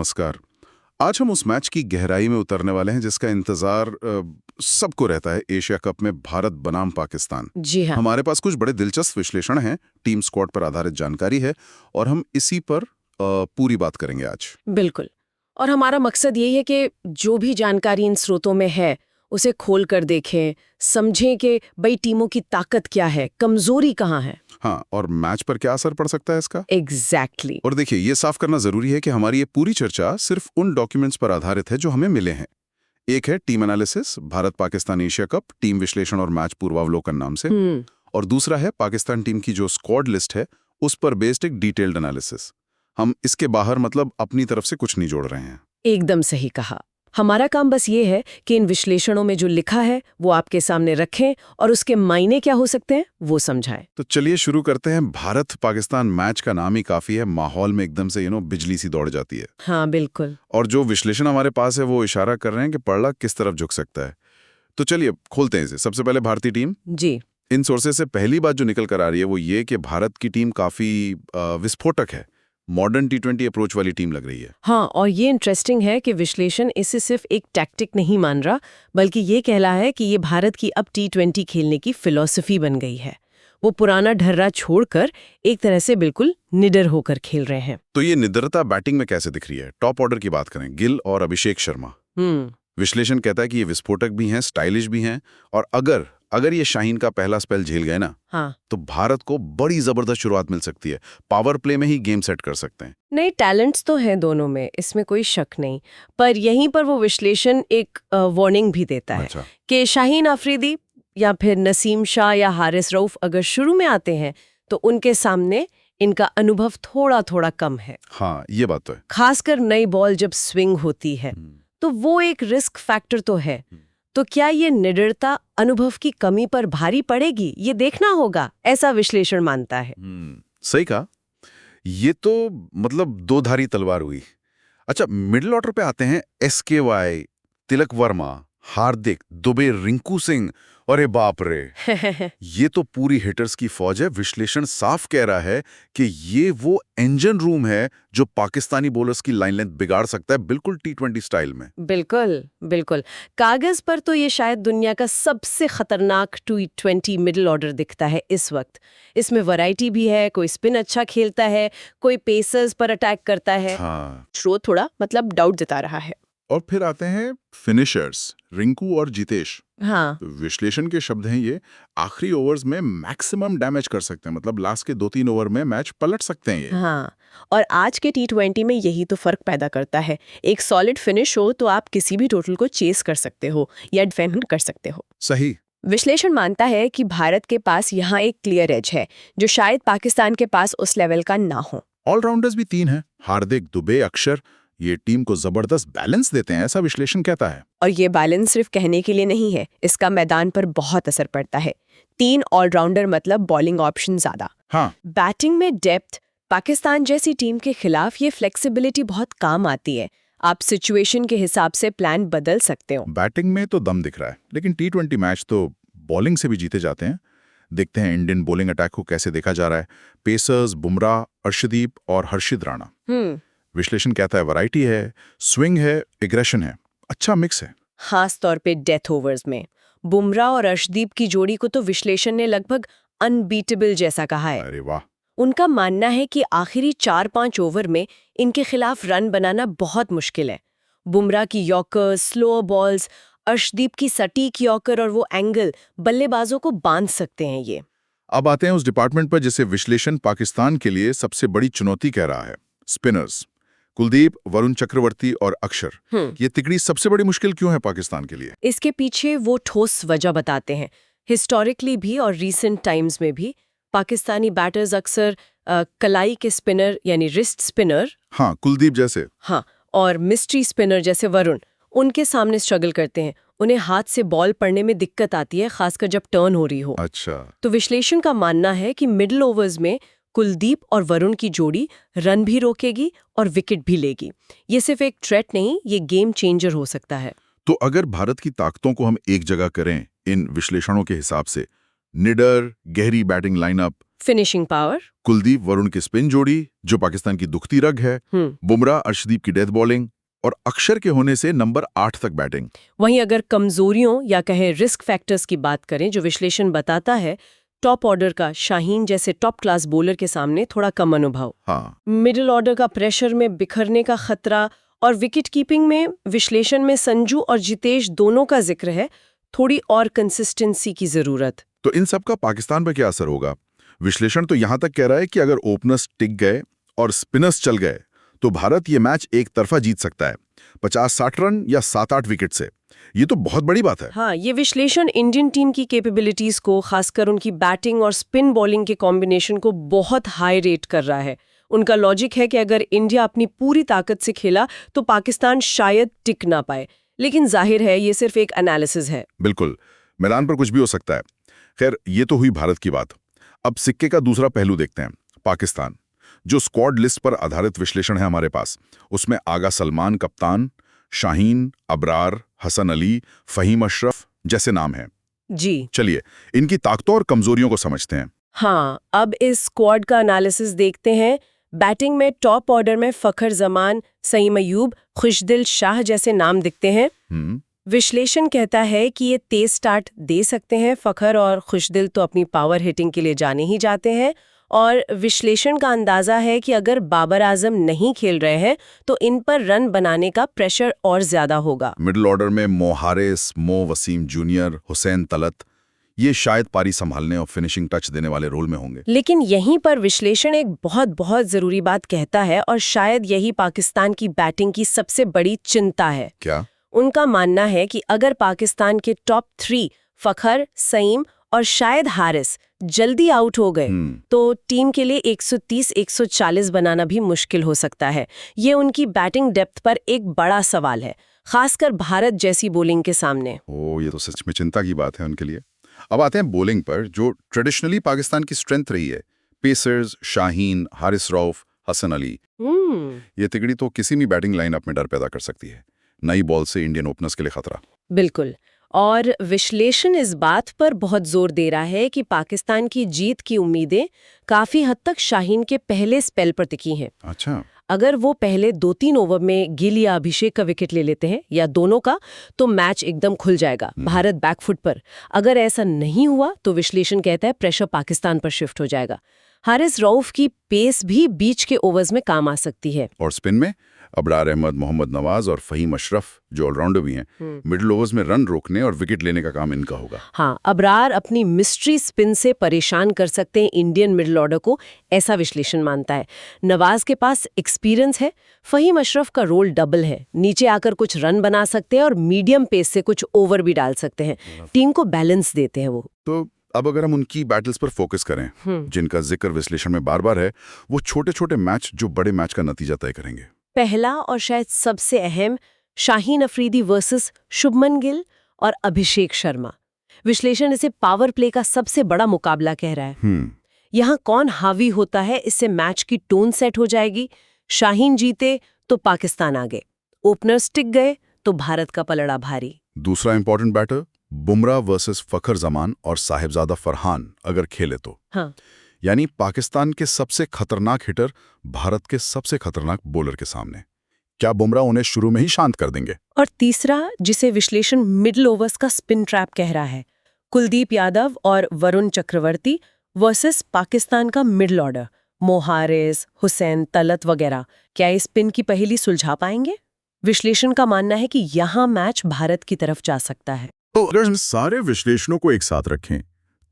नमस्कार। आज हम उस मैच की गहराई में उतरने वाले हैं जिसका इंतजार सबको रहता है, एशिया कप में भारत बनाम पाकिस्तान। जी हाँ। हमारे पास कुछ बड़े दिलचस्प विश्लेषण हैं, टीम स्क्वाड पर आधारित जानकारी है और हम इसी पर पूरी बात करेंगे आज। बिल्कुल। और हमारा मकसद यही है कि जो भी जानकारी इन स्रोतों में है उसे खोल कर देखें, समझें कि भाई टीमों की ताकत क्या है, कमजोरी कहाँ है। हाँ, और मैच पर क्या असर पड़ सकता है इसका। एग्जैक्टली। और देखिए, ये साफ करना जरूरी है कि हमारी ये पूरी चर्चा सिर्फ उन डॉक्यूमेंट्स पर आधारित है जो हमें मिले हैं। एक है team analysis, Bharat Pakistan Asia cup team विश्लेषण और मैच पूर्वावलोकन नाम से, और दूसरा है पाकिस्तान टीम की जो स्क्वाड लिस्ट है उस पर बेस्ड एक डिटेल्ड एनालिसिस। हम इसके बाहर मतलब अपनी तरफ से कुछ नहीं जोड़ रहे हैं। एकदम सही कहा। हमारा काम बस ये है कि इन विश्लेषणों में जो लिखा है वो आपके सामने रखें और उसके मायने क्या हो सकते हैं वो समझाएं। तो चलिए शुरू करते हैं। भारत पाकिस्तान मैच का नाम ही काफी है, माहौल में एकदम से बिजली सी दौड़ जाती है। हाँ बिल्कुल। और जो विश्लेषण हमारे पास है वो इशारा कर रहे हैं कि पड़ला किस तरफ झुक सकता है। तो चलिए खोलते हैं इसे। सबसे पहले भारतीय टीम। जी। इन सोर्सेज से पहली बात जो निकल कर आ रही है वो ये कि भारत की टीम काफी विस्फोटक है, मॉडर्न T20 अप्रोच वाली टीम लग रही है। हाँ, और ये इंटरेस्टिंग है कि विश्लेषण इसे सिर्फ एक टैक्टिक नहीं मान रहा, बल्कि ये कहला है कि ये भारत की अब T20 खेलने की फिलॉसफी बन गई है। वो पुराना ढर्रा छोड़कर एक तरह से बिल्कुल निडर होकर खेल रहे हैं। तो ये निडरता बैटिंग में कैसे दिख रही है? टॉप ऑर्डर की बात करें, गिल और अभिषेक शर्मा। विश्लेषण कहता है कि ये विस्फोटक भी हैं, स्टाइलिश भी हैं, और अगर ये शाहीन का पहला स्पेल झेल गए ना, हाँ, तो भारत को बड़ी जबरदस्त शुरुआत मिल सकती है। पावर प्ले में ही गेम सेट कर सकते हैं। नए टैलेंट्स तो हैं दोनों में, इसमें कोई शक नहीं, पर यहीं पर वो विश्लेषण एक वार्निंग भी देता है कि शाहीन अफरीदी या फिर नसीम शाह या हारिस रऊफ अगर शुरू में आते हैं तो उनके सामने इनका अनुभव थोड़ा थोड़ा कम है। हाँ, ये बात तो है। खासकर नई बॉल जब स्विंग होती है तो वो एक रिस्क फैक्टर तो है। तो क्या ये निडरता अनुभव की कमी पर भारी पड़ेगी, ये देखना होगा, ऐसा विश्लेषण मानता है। सही कहा। ये तो मतलब दो धारी तलवार हुई। अच्छा, मिडिल ऑर्डर पे आते हैं। SKY, तिलक वर्मा, हार्दिक, दुबे, रिंकू सिंह, अरे बाप रे ये तो पूरी हिटर्स की फौज है। विश्लेषण साफ कह रहा है कि ये वो इंजन रूम है जो पाकिस्तानी बॉलर्स की लाइन लेंथ बिगाड़ सकता है, बिल्कुल T20 स्टाइल में। बिल्कुल बिल्कुल। कागज पर तो ये शायद दुनिया का सबसे खतरनाक T20 मिडिल ऑर्डर दिखता है इस वक्त। इसमें वैरायटी भी है, कोई स्पिन अच्छा खेलता है, कोई पेसर्स पर अटैक करता है। हाँ। स्रोत थोड़ा मतलब डाउट जता रहा है। और फिर आते हैं फिनिशर्स, रिंकू और जितेश। हाँ, तो विश्लेषण के शब्द हैं ये, आखिरी ओवर्स में मैक्सिमम डैमेज कर सकते हैं, मतलब लास्ट के 2-3 ओवर में मैच पलट सकते हैं ये। हाँ, और आज के T20 में यही तो फर्क पैदा करता है। एक सॉलिड फिनिश हो तो आप किसी भी टोटल को चेस कर सकते हो या डिफेंड कर सकते हो। सही। विश्लेषण मानता है कि भारत के पास यहाँ एक क्लियर एज है जो शायद पाकिस्तान के पास उस लेवल का ना हो। ऑलराउंडर्स भी 3 हैं, हार्दिक, दुबे, अक्षर। ये टीम को जबरदस्त बैलेंस देते हैं, ऐसा विश्लेषण कहता है। और ये बैलेंस सिर्फ कहने के लिए नहीं है, इसका मैदान पर बहुत असर पड़ता है। 3 ऑलराउंडर मतलब बॉलिंग ऑप्शन ज्यादा। हाँ। बैटिंग में डेप्थ, पाकिस्तान जैसी टीम के खिलाफ ये फ्लेक्सिबिलिटी बहुत काम आती है। आप सिचुएशन के हिसाब से प्लान बदल सकते हो। बैटिंग में तो दम दिख रहा है, लेकिन T20 मैच तो बॉलिंग से भी जीते जाते हैं। देखते हैं इंडियन बॉलिंग अटैक को कैसे देखा जा रहा है। पेसर्स बुमराह, अर्शदीप और हर्षित राणा। विश्लेषण कहता है वैरायटी है, स्विंग है, एग्रेशन है, अच्छा मिक्स है। खास तौर पे डेथ ओवर्स में बुमराह और अर्शदीप की जोड़ी को तो विश्लेषण ने लगभग अनबीटेबल जैसा कहा है। अरे वाह। उनका मानना है कि आखिरी 4-5 ओवर में इनके खिलाफ रन बनाना बहुत मुश्किल है। बुमराह की यॉर्कर, स्लो बॉल्स, अर्शदीप की सटीक यॉर्कर और वो एंगल बल्लेबाजों को बांध सकते हैं ये। अब आते हैं उस डिपार्टमेंट पर जिसे विश्लेषण पाकिस्तान के लिए सबसे बड़ी चुनौती कह रहा है, स्पिनर्स। कुलदीप, वरुण चक्रवर्ती और अक्षर। ये तिकड़ी सबसे बड़ी मुश्किल क्यों है पाकिस्तान के लिए? इसके पीछे वो ठोस वजह बताते हैं। हिस्टोरिकली भी और रीसेंट टाइम्स में भी पाकिस्तानी बैटर्स अक्सर कलाई के स्पिनर यानी रिस्ट स्पिनर, हाँ, कुलदीप जैसे, हाँ, और मिस्ट्री स्पिनर जैसे वरुण, उनके सामने स्ट्रगल करते हैं। उन्हें हाथ से बॉल पड़ने में दिक्कत आती है, खासकर जब टर्न हो रही हो। अच्छा। तो विश्लेषण का मानना है कि मिडिल ओवर्स में कुलदीप और वरुण की जोड़ी रन भी रोकेगी और विकेट भी लेगी। ये सिर्फ एक थ्रेट नहीं, ये गेम चेंजर हो सकता है। तो अगर भारत की ताकतों को हम एक जगह करें इन विश्लेषणों के हिसाब से, निडर गहरी batting lineup, finishing power. Kuldeep Varun की स्पिन जोड़ी जो पाकिस्तान की दुखती रग है, बुमराह अर्शदीप की डेथ बॉलिंग और अक्षर के होने से नंबर 8 तक बैटिंग। वहीं अगर कमजोरियों या कहें रिस्क फैक्टर्स की बात करें, जो विश्लेषण बताता है टॉप ऑर्डर का शाहीन जैसे टॉप क्लास बॉलर के सामने थोड़ा कम अनुभव, मिडिल ऑर्डर का प्रेशर में बिखरने का खतरा और विकेट कीपिंग में विश्लेषण में संजू और जितेश दोनों का जिक्र है, थोड़ी और कंसिस्टेंसी की जरूरत। तो इन सब का पाकिस्तान पर क्या असर होगा? विश्लेषण तो यहां तक कह रहा है कि अगर ओपनर्स टिक गए और स्पिनर्स चल गए तो भारत ये मैच एक तरफा जीत सकता है, 50-60 रन या 7-8 विकेट से। ये तो बहुत बड़ी बात है। हाँ, ये विश्लेषण इंडियन टीम की कैपेबिलिटीज को, खासकर उनकी बैटिंग और स्पिन बॉलिंग के कॉम्बिनेशन को बहुत हाई रेट कर रहा है। उनका लॉजिक है कि अगर इंडिया अपनी पूरी ताकत से खेला तो पाकिस्तान शायद टिक ना पाए, लेकिन जाहिर है ये सिर्फ एक एनालिसिस है। बिल्कुल, मैदान पर कुछ भी हो सकता है। खैर, ये तो हुई भारत की बात। अब सिक्के का दूसरा पहलू देखते हैं, पाकिस्तान। जो स्क्वाड लिस्ट पर आधारित विश्लेषण है हमारे पास, उसमें आगा सलमान कप्तान, शाहीन, अबरार, हसन अली, फहीम अशरफ जैसे नाम हैं। जी चलिए इनकी ताकतों और कमजोरियों को समझते हैं। हाँ, अब इस स्क्वाड का एनालिसिस देखते हैं। बैटिंग में टॉप ऑर्डर में फखर जमान, सईम अयूब, खुशदिल शाह जैसे नाम दिखते हैं। विश्लेषण कहता है कि ये तेज स्टार्ट दे सकते हैं। फखर और खुशदिल तो अपनी पावर हिटिंग के लिए जाने ही जाते हैं, और विश्लेषण का अंदाजा है कि अगर बाबर आजम नहीं खेल रहे हैं तो इन पर रन बनाने का प्रेशर और ज्यादा होगा। मिडिल ऑर्डर में मो हारिस, मो वसीम जूनियर, हुसैन तलत, ये शायद पारी संभालने और फिनिशिंग टच देने वाले रोल में होंगे। लेकिन यहीं पर विश्लेषण एक बहुत जरूरी बात कहता है, और शायद यही पाकिस्तान की बैटिंग की सबसे बड़ी चिंता है। क्या? उनका उनका मानना है कि अगर पाकिस्तान के टॉप 3 फखर, सईम और शायद हारिस जल्दी आउट हो गए तो टीम के लिए 130-140 बनाना भी मुश्किल हो सकता है। ये उनकी बैटिंग डेप्थ पर एक बड़ा सवाल है, खासकर भारत जैसी बॉलिंग के सामने। ये तो सच में चिंता की बात है उनके लिए। अब आते हैं बॉलिंग पर, जो ट्रेडिशनली पाकिस्तान की स्ट्रेंथ रही है। पेसर्स, शाहीन, हारिस रऊफ, हसन अली, ये तिगड़ी तो किसी भी बैटिंग लाइनअप में डर पैदा कर सकती है। नई बॉल से इंडियन ओपनर्स के लिए खतरा। बिल्कुल, और विश्लेषण इस बात पर बहुत जोर दे रहा है कि पाकिस्तान की जीत की उम्मीदें काफी हद तक शाहीन के पहले स्पेल पर टिकी हैं। अच्छा। अगर वो पहले 2-3 ओवर में गिल या अभिषेक का विकेट ले लेते हैं, या दोनों का, तो मैच एकदम खुल जाएगा, भारत बैकफुट पर। अगर ऐसा नहीं हुआ तो विश्लेषण कहता है प्रेशर पाकिस्तान पर शिफ्ट हो जाएगा। हारिस रऊफ की पेस भी बीच के ओवर्स में काम आ सकती है। और स्पिन में अबरार अहमद, मोहम्मद नवाज और फहीम अशरफ जो ऑलराउंडर भी हैं, मिडिल ओवर्स में रन रोकने और विकेट लेने का काम इनका होगा। हाँ, अबरार अपनी मिस्ट्री स्पिन से परेशान कर सकते हैं इंडियन मिडिल ऑर्डर को, ऐसा विश्लेषण मानता है। नवाज के पास एक्सपीरियंस है, फहीम अशरफ का रोल डबल है, नीचे आकर कुछ रन बना सकते हैं और मीडियम पेस से कुछ ओवर भी डाल सकते हैं, टीम को बैलेंस देते हैं वो। तो अब अगर हम उनकी बैटल्स पर फोकस करें, जिनका जिक्र विश्लेषण में बार बार है, वो छोटे छोटे मैच जो बड़े मैच का नतीजा तय करेंगे। पहला और शायद सबसे अहम, शाहीन अफरीदी वर्सेस शुभमन गिल और अभिषेक शर्मा। विश्लेषण इसे पावर प्ले का सबसे बड़ा मुकाबला कह रहा है। यहाँ कौन हावी होता है, इससे मैच की टोन सेट हो जाएगी। शाहीन जीते तो पाकिस्तान आगे, ओपनर्स टिक गए तो भारत का पलड़ा भारी। दूसरा इंपॉर्टेंट बैटर बुमराह वर्सेस फखर जमान और साहिबजादा फरहान अगर खेले तो। हाँ, यानी पाकिस्तान के सबसे खतरनाक हिटर भारत के सबसे खतरनाक बॉलर के सामने। क्या बुमराह उन्हें शुरू में ही शांत कर देंगे? और तीसरा, जिसे विश्लेषण मिडिल ओवर्स का स्पिन ट्रैप कह रहा है, कुलदीप यादव और वरुण चक्रवर्ती वर्सेस पाकिस्तान का मिडिल ऑर्डर, मो हारिस, हुसैन तलत वगैरह, क्या इस स्पिन की पहेली सुलझा पाएंगे? विश्लेषण का मानना है कि यहाँ मैच भारत की तरफ जा सकता है। तो अगर हम सारे विश्लेषणों को एक साथ रखें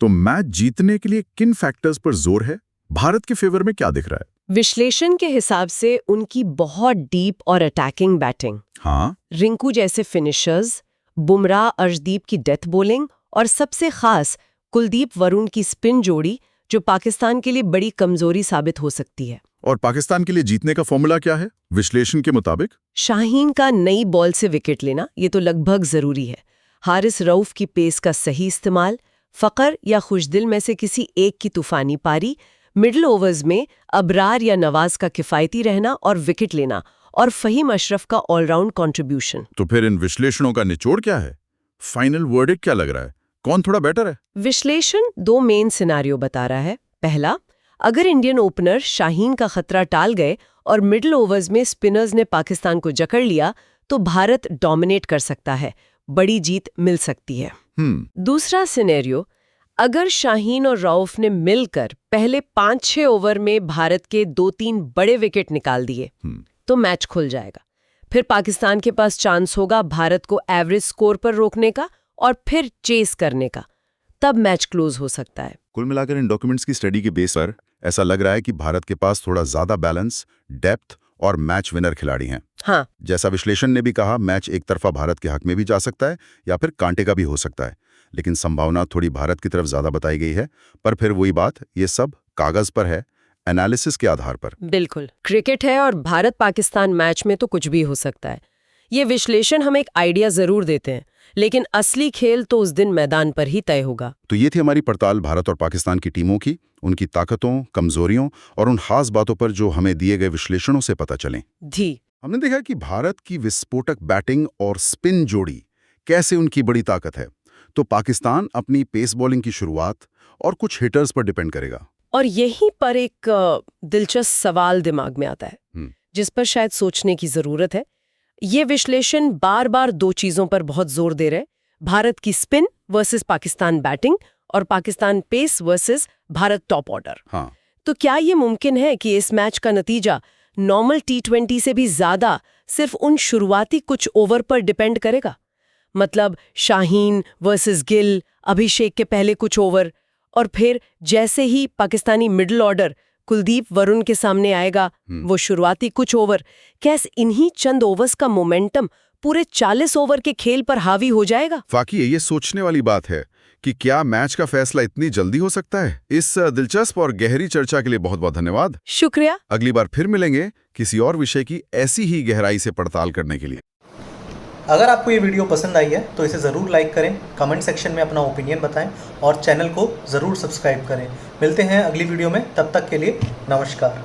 तो मैच जीतने के लिए किन फैक्टर्स पर जोर है? भारत के फेवर में क्या दिख रहा है? विश्लेषण के हिसाब से उनकी बहुत डीप और अटैकिंग बैटिंग, हाँ, रिंकू जैसे फिनिशर्स, बुमराह अर्शदीप की डेथ बॉलिंग, और सबसे खास कुलदीप वरुण की स्पिन जोड़ी, जो पाकिस्तान के लिए बड़ी कमजोरी साबित हो सकती है। और पाकिस्तान के लिए जीतने का फॉर्मूला क्या है विश्लेषण के मुताबिक? शाहीन का नई बॉल से विकेट लेना, ये तो लगभग जरूरी है। हारिस रऊफ की पेस का सही इस्तेमाल, फकर या खुशदिल में से किसी एक की तूफानी पारी, मिडिल ओवर्स में अबरार या नवाज का किफायती रहना और विकेट लेना, और फहीम अशरफ का ऑलराउंड कंट्रीब्यूशन। तो फिर इन विश्लेषणों का निचोड़ क्या है? फाइनल वर्डिक्ट क्या लग रहा है? कौन थोड़ा बेटर है? विश्लेषण 2 मेन सिनारियो बता रहा है। पहला, अगर इंडियन ओपनर शाहीन का खतरा टाल गए और मिडिल ओवर्स में स्पिनर्स ने पाकिस्तान को जकड़ लिया तो भारत डोमिनेट कर सकता है, बड़ी जीत मिल सकती है। दूसरा सिनेरियो, अगर शाहीन और रऊफ ने मिलकर पहले 5-6 ओवर में भारत के 2-3 बड़े विकेट निकाल दिए तो मैच खुल जाएगा। फिर पाकिस्तान के पास चांस होगा भारत को एवरेज स्कोर पर रोकने का और फिर चेस करने का, तब मैच क्लोज हो सकता है। कुल मिलाकर इन डॉक्यूमेंट्स की स्टडी के बेस पर ऐसा लग रहा है कि भारत के पास थोड़ा ज्यादा बैलेंस, डेप्थ और मैच विनर खिलाड़ी हैं। हाँ, जैसा विश्लेषण ने भी कहा, मैच एक तरफा भारत के हक में भी जा सकता है या फिर कांटे का भी हो सकता है, लेकिन संभावना थोड़ी भारत की तरफ ज्यादा बताई गई है। पर फिर वही बात, ये सब कागज पर है, एनालिसिस के आधार पर। बिल्कुल, क्रिकेट है और भारत पाकिस्तान मैच में तो कुछ भी हो सकता है। ये विश्लेषण हमें एक आइडिया जरूर देते हैं, लेकिन असली खेल तो उस दिन मैदान पर ही तय होगा। तो ये थी हमारी पड़ताल भारत और पाकिस्तान की टीमों की, उनकी ताकतों, कमजोरियों और उन खास बातों पर जो हमें दिए गए विश्लेषणों से पता चलें। हमने देखा कि भारत की विस्फोटक बैटिंग और स्पिन जोड़ी कैसे उनकी बड़ी ताकत है, तो पाकिस्तान अपनी पेस बॉलिंग की शुरुआत और कुछ हिटर्स पर डिपेंड करेगा। और यहीं पर एक दिलचस्प सवाल दिमाग में आता है जिस पर शायद सोचने की जरूरत है। ये विश्लेषण बार बार 2 चीजों पर बहुत जोर दे रहे, भारत की स्पिन वर्सेस पाकिस्तान बैटिंग और Pakistan pace versus Bharat top order. तो क्या ये मुमकिन है कि इस मैच का नतीजा नॉर्मल T20 से भी ज्यादा सिर्फ उन शुरुआती कुछ ओवर पर डिपेंड करेगा? मतलब शाहीन वर्सेस गिल, अभिषेक के पहले कुछ ओवर, और फिर जैसे ही पाकिस्तानी मिडिल ऑर्डर कुलदीप वरुण के सामने आएगा वो शुरुआती कुछ ओवर, कैसे इन्हीं चंद ओवर्स का मोमेंटम पूरे 40 ओवर के खेल पर हावी हो जाएगा? वाकई ये सोचने वाली बात है कि क्या मैच का फैसला इतनी जल्दी हो सकता है। इस दिलचस्प और गहरी चर्चा के लिए बहुत बहुत धन्यवाद। शुक्रिया। अगली बार फिर मिलेंगे किसी और विषय की ऐसी ही गहराई से पड़ताल करने के लिए। अगर आपको ये वीडियो पसंद आई है तो इसे ज़रूर लाइक करें, कमेंट सेक्शन में अपना ओपिनियन बताएं और चैनल को ज़रूर सब्सक्राइब करें। मिलते हैं अगली वीडियो में, तब तक के लिए नमस्कार।